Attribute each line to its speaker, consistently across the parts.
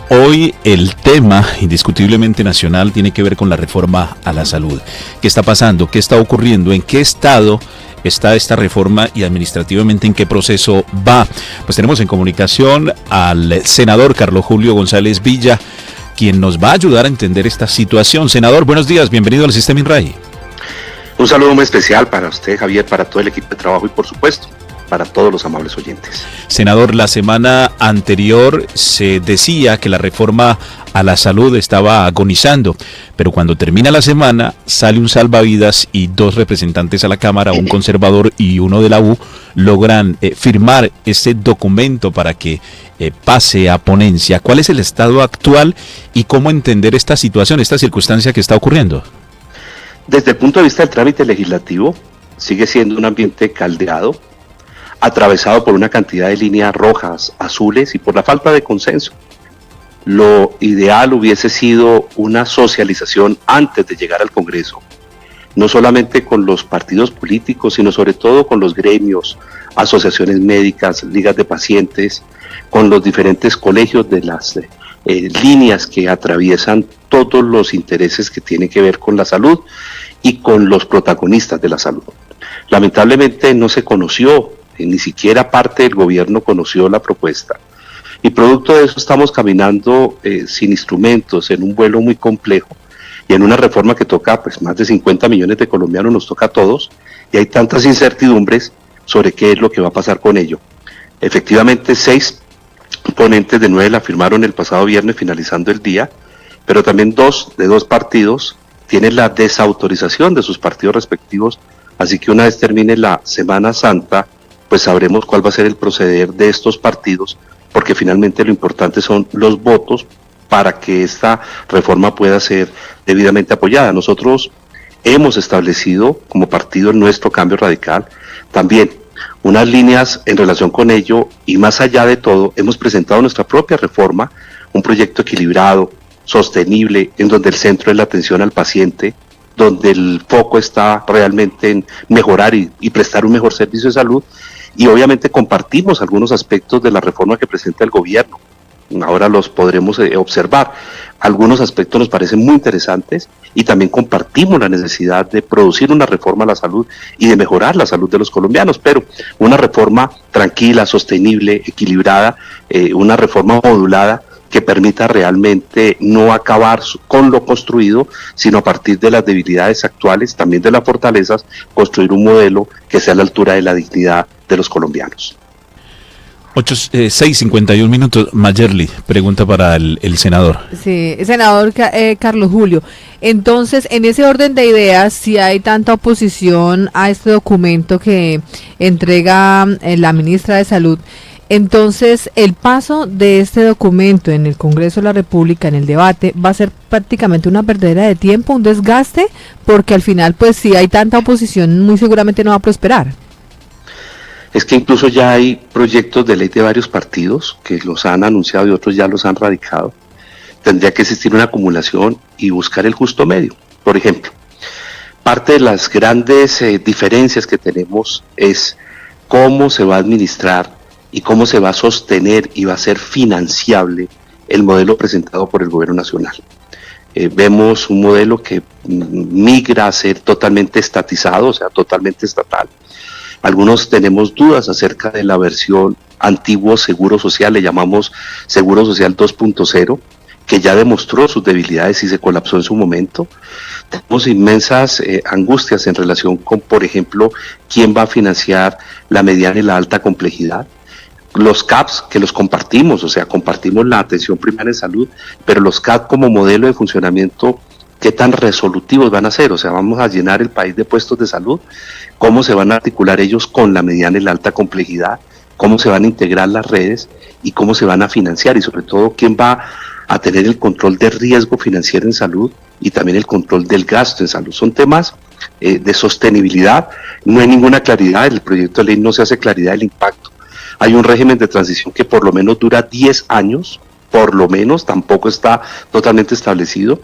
Speaker 1: Hoy el tema indiscutiblemente nacional tiene que ver con la reforma a la salud. ¿Qué está pasando? ¿Qué está ocurriendo? ¿En qué estado está esta reforma y administrativamente en qué proceso va? Pues tenemos en comunicación al senador Carlos Julio González Villa, quien nos va a ayudar a entender esta situación. Senador, buenos días, bienvenido al Sistema INRAE.
Speaker 2: Un saludo muy especial para usted, Javier, para todo el equipo de trabajo y por supuesto para todos los amables oyentes.
Speaker 1: Senador, la semana anterior se decía que la reforma a la salud estaba agonizando, pero cuando termina la semana sale un salvavidas y dos representantes a la Cámara, un conservador y uno de la U, logran firmar este documento para que pase a ponencia. ¿Cuál es el estado actual y cómo entender esta situación, esta circunstancia que está ocurriendo?
Speaker 2: Desde el punto de vista del trámite legislativo, sigue siendo un ambiente caldeado, atravesado por una cantidad de líneas rojas, azules y por la falta de consenso. Lo ideal hubiese sido una socialización antes de llegar al Congreso, no solamente con los partidos políticos, sino sobre todo con los gremios, asociaciones médicas, ligas de pacientes, con los diferentes colegios de las líneas que atraviesan todos los intereses que tienen que ver con la salud y con los protagonistas de la salud. Lamentablemente no se conoció, ni siquiera parte del gobierno conoció la propuesta. Y producto de eso estamos caminando sin instrumentos, en un vuelo muy complejo y en una reforma que toca pues más de 50 millones de colombianos, nos toca a todos, y hay tantas incertidumbres sobre qué es lo que va a pasar con ello. Efectivamente, 6 ponentes de 9 la firmaron el pasado viernes finalizando el día, pero también 2 de 2 partidos tienen la desautorización de sus partidos respectivos, así que una vez termine la Semana Santa, pues sabremos cuál va a ser el proceder de estos partidos, porque finalmente lo importante son los votos para que esta reforma pueda ser debidamente apoyada. Nosotros hemos establecido como partido en nuestro Cambio Radical también unas líneas en relación con ello, y más allá de todo hemos presentado nuestra propia reforma, un proyecto equilibrado, sostenible, en donde el centro es la atención al paciente, donde el foco está realmente en mejorar y prestar un mejor servicio de salud. Y obviamente compartimos algunos aspectos de la reforma que presenta el gobierno. Ahora los podremos observar. Algunos aspectos nos parecen muy interesantes y también compartimos la necesidad de producir una reforma a la salud y de mejorar la salud de los colombianos, pero una reforma tranquila, sostenible, equilibrada, una reforma modulada que permita realmente no acabar con lo construido, sino a partir de las debilidades actuales, también de las fortalezas, construir un modelo que sea a la altura de la dignidad de los colombianos.
Speaker 1: 6:51 minutos. Mayerly, pregunta para el senador.
Speaker 3: Sí, senador Carlos Julio. Entonces, en ese orden de ideas, si hay tanta oposición a este documento que entrega la ministra de Salud, entonces el paso de este documento en el Congreso de la República, en el debate, va a ser prácticamente una perdera de tiempo, un desgaste, porque al final, pues si hay tanta oposición, muy seguramente no va a prosperar.
Speaker 2: Es que incluso ya hay proyectos de ley de varios partidos que los han anunciado y otros ya los han radicado. Tendría que existir una acumulación y buscar el justo medio. Por ejemplo, parte de las grandes diferencias que tenemos es cómo se va a administrar y cómo se va a sostener y va a ser financiable el modelo presentado por el gobierno nacional. Vemos un modelo que migra a ser totalmente estatizado, o sea, totalmente estatal. Algunos tenemos dudas acerca de la versión antiguo Seguro Social, le llamamos Seguro Social 2.0, que ya demostró sus debilidades y se colapsó en su momento. Tenemos inmensas angustias en relación con, por ejemplo, quién va a financiar la mediana y la alta complejidad. Los CAPS, que los compartimos, o sea, compartimos la atención primaria en salud, pero los CAPS como modelo de funcionamiento, ¿qué tan resolutivos van a ser? O sea, vamos a llenar el país de puestos de salud. ¿Cómo se van a articular ellos con la mediana y la alta complejidad? ¿Cómo se van a integrar las redes? ¿Y cómo se van a financiar? Y sobre todo, ¿quién va a tener el control de riesgo financiero en salud y también el control del gasto en salud? Son temas de sostenibilidad. No hay ninguna claridad. En el proyecto de ley no se hace claridad del impacto. Hay un régimen de transición que por lo menos dura 10 años, por lo menos, tampoco está totalmente establecido,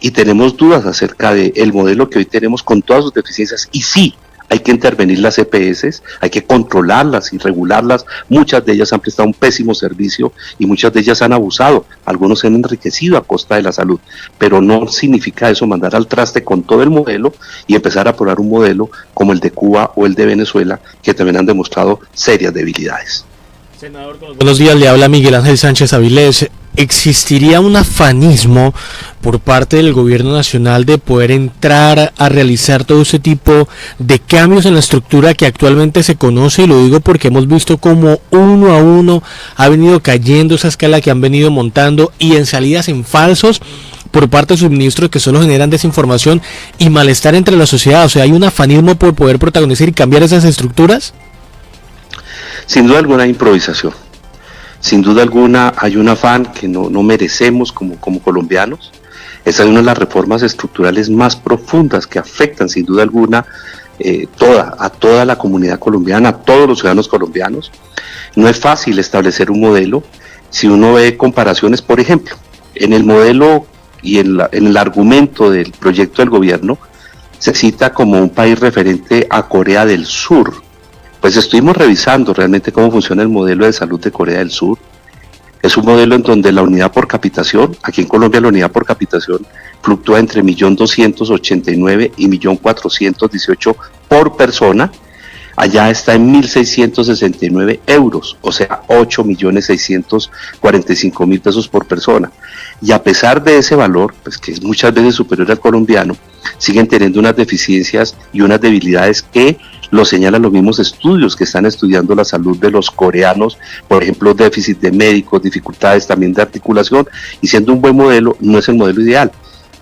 Speaker 2: y tenemos dudas acerca del modelo que hoy tenemos con todas sus deficiencias, y sí, Hay que intervenir las EPS, hay que controlarlas y regularlas. Muchas de ellas han prestado un pésimo servicio y muchas de ellas han abusado. Algunos se han enriquecido a costa de la salud, pero no significa eso mandar al traste con todo el modelo y empezar a probar un modelo como el de Cuba o el de Venezuela, que también han demostrado serias debilidades.
Speaker 4: Senador, buenos días, le habla Miguel Ángel Sánchez Avilés. ¿Existiría un afanismo por parte del gobierno nacional de poder entrar a realizar todo ese tipo de cambios en la estructura que actualmente se conoce? Y lo digo porque hemos visto como uno a uno ha venido cayendo esa escala que han venido montando, y en salidas en falsos por parte de sus ministros que solo generan desinformación y malestar entre la sociedad. O sea, ¿hay un afanismo por poder protagonizar y cambiar esas estructuras?
Speaker 2: Sin duda alguna hay improvisación, sin duda alguna hay un afán que no merecemos como colombianos. Esa es una de las reformas estructurales más profundas que afectan sin duda alguna a toda la comunidad colombiana, a todos los ciudadanos colombianos. No es fácil establecer un modelo. Si uno ve comparaciones, por ejemplo, en el modelo y en el argumento del proyecto del gobierno, se cita como un país referente a Corea del Sur. Pues estuvimos revisando realmente cómo funciona el modelo de salud de Corea del Sur. Es un modelo en donde la unidad por capitación, aquí en Colombia la unidad por capitación fluctúa entre 1.289.000 y 1.418.000 por persona. Allá está en 1.669 euros, o sea, 8.645.000 pesos por persona. Y a pesar de ese valor, pues que es muchas veces superior al colombiano, siguen teniendo unas deficiencias y unas debilidades que lo señalan los mismos estudios que están estudiando la salud de los coreanos, por ejemplo, déficit de médicos, dificultades también de articulación, y siendo un buen modelo, no es el modelo ideal.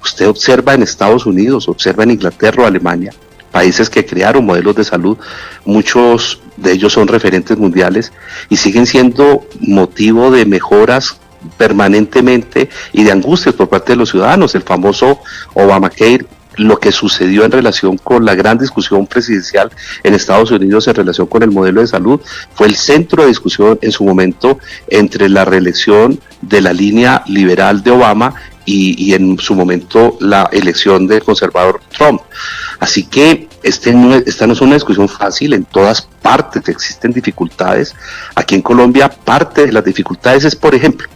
Speaker 2: Usted observa en Estados Unidos, observa en Inglaterra o Alemania, países que crearon modelos de salud, muchos de ellos son referentes mundiales y siguen siendo motivo de mejoras permanentemente y de angustias por parte de los ciudadanos. El famoso Obamacare, lo que sucedió en relación con la gran discusión presidencial en Estados Unidos en relación con el modelo de salud, fue el centro de discusión en su momento entre la reelección de la línea liberal de Obama y en su momento la elección del conservador Trump. Así que esta no es una discusión fácil, en todas partes existen dificultades. Aquí en Colombia parte de las dificultades es, por ejemplo,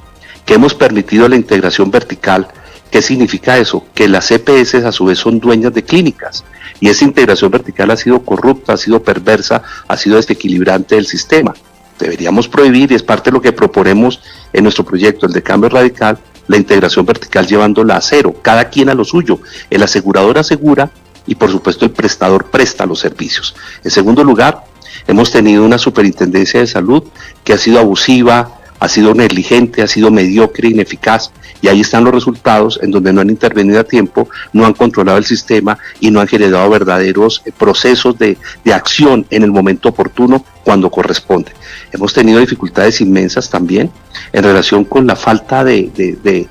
Speaker 2: que hemos permitido la integración vertical. ¿Qué significa eso? Que las EPS a su vez son dueñas de clínicas y esa integración vertical ha sido corrupta, ha sido perversa, ha sido desequilibrante del sistema. Deberíamos prohibir, y es parte de lo que proponemos en nuestro proyecto, el de Cambio Radical, la integración vertical llevándola a cero, cada quien a lo suyo. El asegurador asegura y por supuesto el prestador presta los servicios. En segundo lugar, hemos tenido una superintendencia de salud que ha sido abusiva, ha sido negligente, ha sido mediocre, ineficaz, y ahí están los resultados en donde no han intervenido a tiempo, no han controlado el sistema y no han generado verdaderos procesos de acción en el momento oportuno cuando corresponde. Hemos tenido dificultades inmensas también en relación con la falta de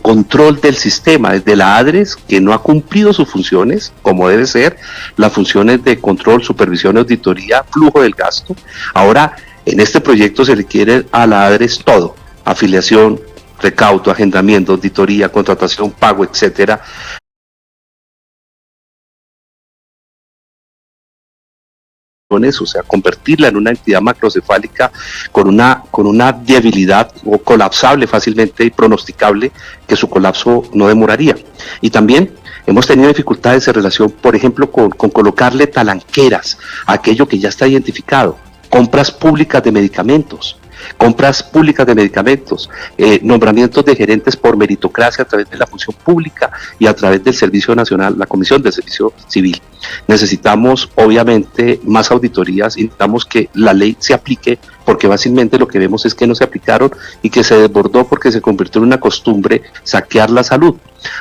Speaker 2: control del sistema, desde la ADRES, que no ha cumplido sus funciones como debe ser, las funciones de control, supervisión, auditoría, flujo del gasto. Ahora, en este proyecto se requiere a la ADRES todo: afiliación, recaudo, agendamiento, auditoría, contratación, pago, etcétera. O sea, convertirla en una entidad macrocefálica con una debilidad o colapsable fácilmente y pronosticable, que su colapso no demoraría. Y también hemos tenido dificultades en relación, por ejemplo, con colocarle talanqueras a aquello que ya está identificado: compras públicas de medicamentos, nombramientos de gerentes por meritocracia a través de la función pública y a través del Servicio Nacional, la Comisión del Servicio Civil. Necesitamos, obviamente, más auditorías, y necesitamos que la ley se aplique, porque fácilmente lo que vemos es que no se aplicaron y que se desbordó porque se convirtió en una costumbre saquear la salud.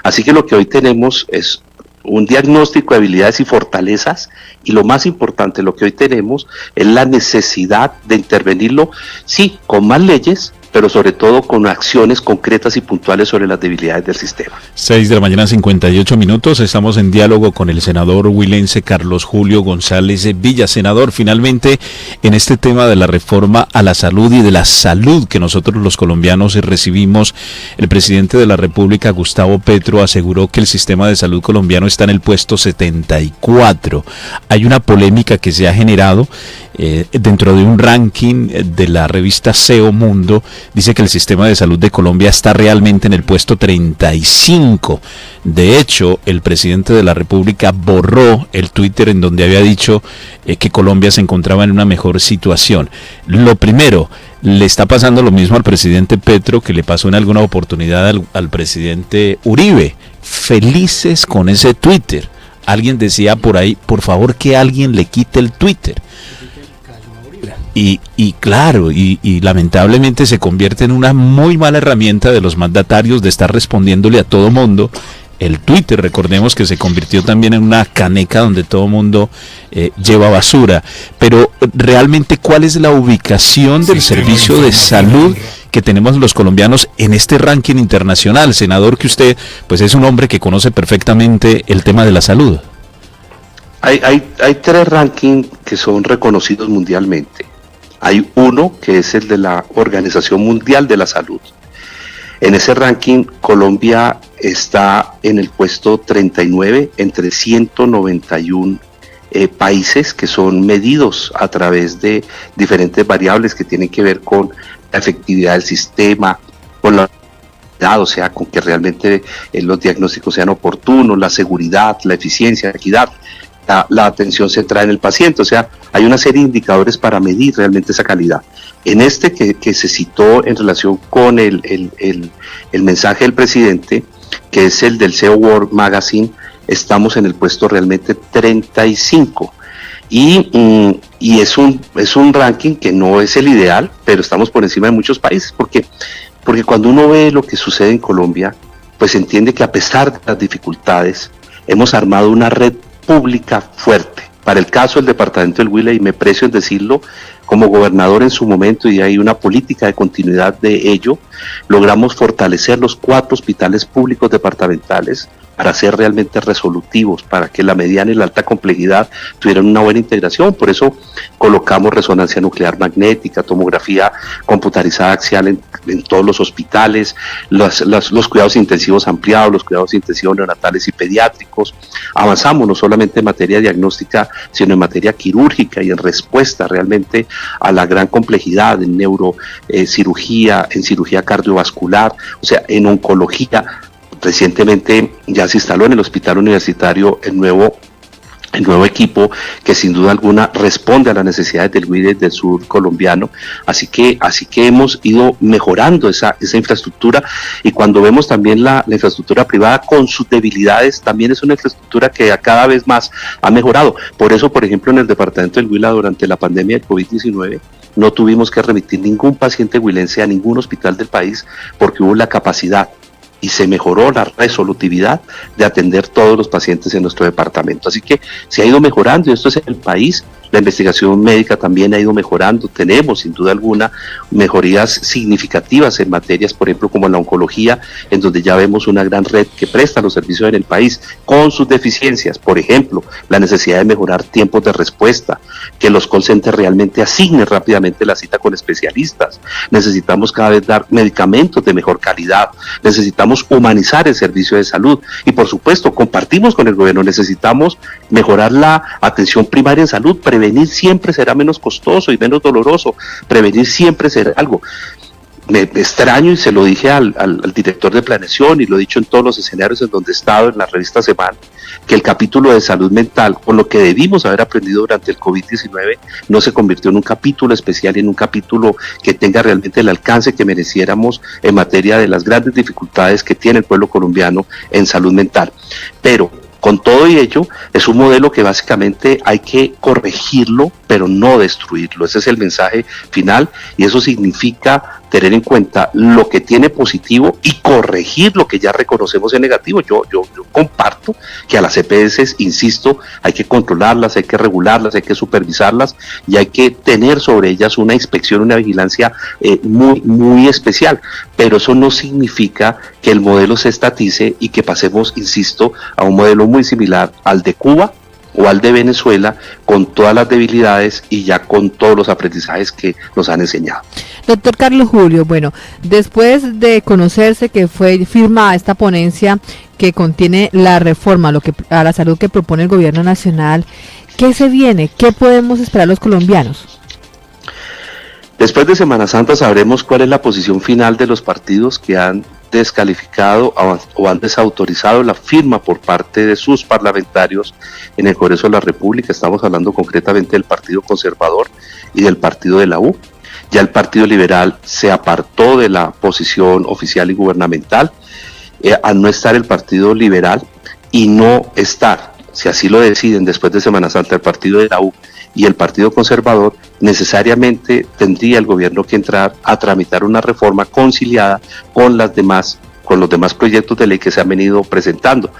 Speaker 2: Así que lo que hoy tenemos es un diagnóstico de habilidades y fortalezas, y lo más importante, lo que hoy tenemos es la necesidad de intervenirlo, sí, con más leyes, pero sobre todo con acciones concretas y puntuales sobre las debilidades del sistema.
Speaker 1: 6 de la mañana, 58 minutos. Estamos en diálogo con el senador huilense Carlos Julio González Villa. Senador, finalmente, en este tema de la reforma a la salud y de la salud que nosotros los colombianos recibimos, el presidente de la República, Gustavo Petro, aseguró que el sistema de salud colombiano está en el puesto 74. Hay una polémica que se ha generado dentro de un ranking de la revista SEO Mundo. Dice que el sistema de salud de Colombia está realmente en el puesto 35. De hecho, el presidente de la República borró el Twitter en donde había dicho que Colombia se encontraba en una mejor situación. Lo primero, le está pasando lo mismo al presidente Petro que le pasó en alguna oportunidad al presidente Uribe. Felices con ese Twitter. Alguien decía por ahí, por favor que alguien le quite el Twitter. Y claro, y lamentablemente se convierte en una muy mala herramienta de los mandatarios de estar respondiéndole a todo mundo. El Twitter, recordemos que se convirtió también en una caneca donde todo mundo lleva basura. Pero realmente, ¿cuál es la ubicación del servicio de salud que tenemos los colombianos en este ranking internacional? Senador, que usted pues es un hombre que conoce perfectamente el tema de la salud.
Speaker 2: Hay 3 rankings que son reconocidos mundialmente. Hay uno que es el de la Organización Mundial de la Salud. En ese ranking, Colombia está en el puesto 39 entre 191 países que son medidos a través de diferentes variables que tienen que ver con la efectividad del sistema, con la o sea, con que realmente los diagnósticos sean oportunos, la seguridad, la eficiencia, la equidad, la atención centrada en el paciente. O sea, hay una serie de indicadores para medir realmente esa calidad. En este que se citó en relación con el mensaje del presidente, que es el del SEO World Magazine, estamos en el puesto realmente 35. Y es un ranking que no es el ideal, pero estamos por encima de muchos países, porque cuando uno ve lo que sucede en Colombia, pues entiende que a pesar de las dificultades, hemos armado una red pública fuerte. Para el caso del departamento del Huila, y me precio en decirlo, como gobernador en su momento, y hay una política de continuidad de ello, logramos fortalecer los 4 hospitales públicos departamentales para ser realmente resolutivos, para que la mediana y la alta complejidad tuvieran una buena integración. Por eso colocamos resonancia nuclear magnética, tomografía computarizada axial en todos los hospitales, los cuidados intensivos ampliados, los cuidados intensivos neonatales y pediátricos. Avanzamos no solamente en materia diagnóstica, sino en materia quirúrgica y en respuesta realmente a la gran complejidad en neurocirugía, en cirugía cardiovascular, o sea, en oncología. Recientemente ya se instaló en el hospital universitario el nuevo equipo que sin duda alguna responde a las necesidades del Huila y del sur colombiano. Así que hemos ido mejorando esa infraestructura, y cuando vemos también la infraestructura privada con sus debilidades, también es una infraestructura que cada vez más ha mejorado. Por eso, por ejemplo, en el departamento del Huila, durante la pandemia del COVID-19, no tuvimos que remitir ningún paciente huilense a ningún hospital del país, porque hubo la capacidad y se mejoró la resolutividad de atender todos los pacientes en nuestro departamento. Así que se ha ido mejorando, y esto es el país. La investigación médica también ha ido mejorando. Tenemos, sin duda alguna, mejorías significativas en materias, por ejemplo, como la oncología, en donde ya vemos una gran red que presta los servicios en el país, con sus deficiencias. Por ejemplo, la necesidad de mejorar tiempos de respuesta, que los call centers realmente asignen rápidamente la cita con especialistas. Necesitamos cada vez dar medicamentos de mejor calidad. Necesitamos humanizar el servicio de salud. Y, por supuesto, compartimos con el gobierno, necesitamos mejorar la atención primaria en salud. Prevenir siempre será menos costoso y menos doloroso. Prevenir siempre será algo. Me extraño, y se lo dije al director de planeación, y lo he dicho en todos los escenarios en donde he estado, en la revista Semana, que el capítulo de salud mental, con lo que debimos haber aprendido durante el COVID-19, no se convirtió en un capítulo especial y en un capítulo que tenga realmente el alcance que mereciéramos en materia de las grandes dificultades que tiene el pueblo colombiano en salud mental. Pero con todo y ello, es un modelo que básicamente hay que corregirlo, pero no destruirlo. Ese es el mensaje final, y eso significa tener en cuenta lo que tiene positivo y corregir lo que ya reconocemos en negativo. Yo comparto que a las EPS, insisto, hay que controlarlas, hay que regularlas, hay que supervisarlas y hay que tener sobre ellas una inspección, una vigilancia muy especial, pero eso no significa que el modelo se estatice y que pasemos, insisto, a un modelo muy similar al de Cuba o al de Venezuela, con todas las debilidades y ya con todos los aprendizajes que nos han enseñado.
Speaker 3: Doctor Carlos Julio, bueno, después de conocerse que fue firmada esta ponencia que contiene la reforma a la salud que propone el gobierno nacional, ¿qué se viene? ¿Qué podemos esperar los colombianos?
Speaker 2: Después de Semana Santa sabremos cuál es la posición final de los partidos que han descalificado o han desautorizado la firma por parte de sus parlamentarios en el Congreso de la República. Estamos hablando concretamente del Partido Conservador y del Partido de la U. Ya el Partido Liberal se apartó de la posición oficial y gubernamental, al no estar el Partido Liberal y no estar, si así lo deciden después de Semana Santa, el Partido de la U y el Partido Conservador, necesariamente tendría el gobierno que entrar a tramitar una reforma conciliada con los demás proyectos de ley que se han venido presentando.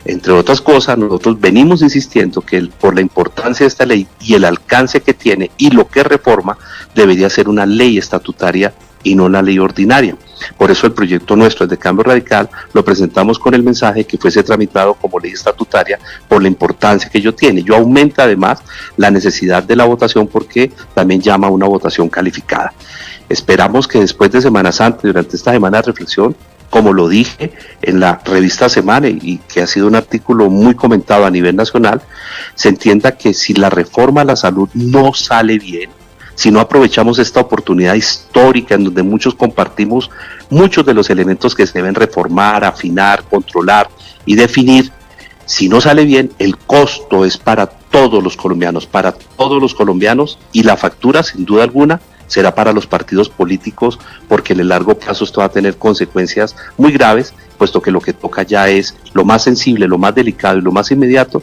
Speaker 2: Entre otras cosas, nosotros venimos insistiendo que por la importancia de esta ley y el alcance que tiene y lo que reforma, debería ser una ley estatutaria y no una ley ordinaria. Por eso el proyecto nuestro, el de Cambio Radical, lo presentamos con el mensaje que fuese tramitado como ley estatutaria por la importancia que ello tiene. Ello aumenta además la necesidad de la votación porque también llama a una votación calificada. Esperamos que después de Semana Santa, durante esta semana de reflexión, como lo dije en la revista Semana y que ha sido un artículo muy comentado a nivel nacional, se entienda que si la reforma a la salud no sale bien, si no aprovechamos esta oportunidad histórica en donde muchos compartimos muchos de los elementos que se deben reformar, afinar, controlar y definir, si no sale bien, el costo es para todos los colombianos y la factura, sin duda alguna, será para los partidos políticos, porque en el largo plazo esto va a tener consecuencias muy graves, puesto que lo que toca ya es lo más sensible, lo más delicado y lo más inmediato,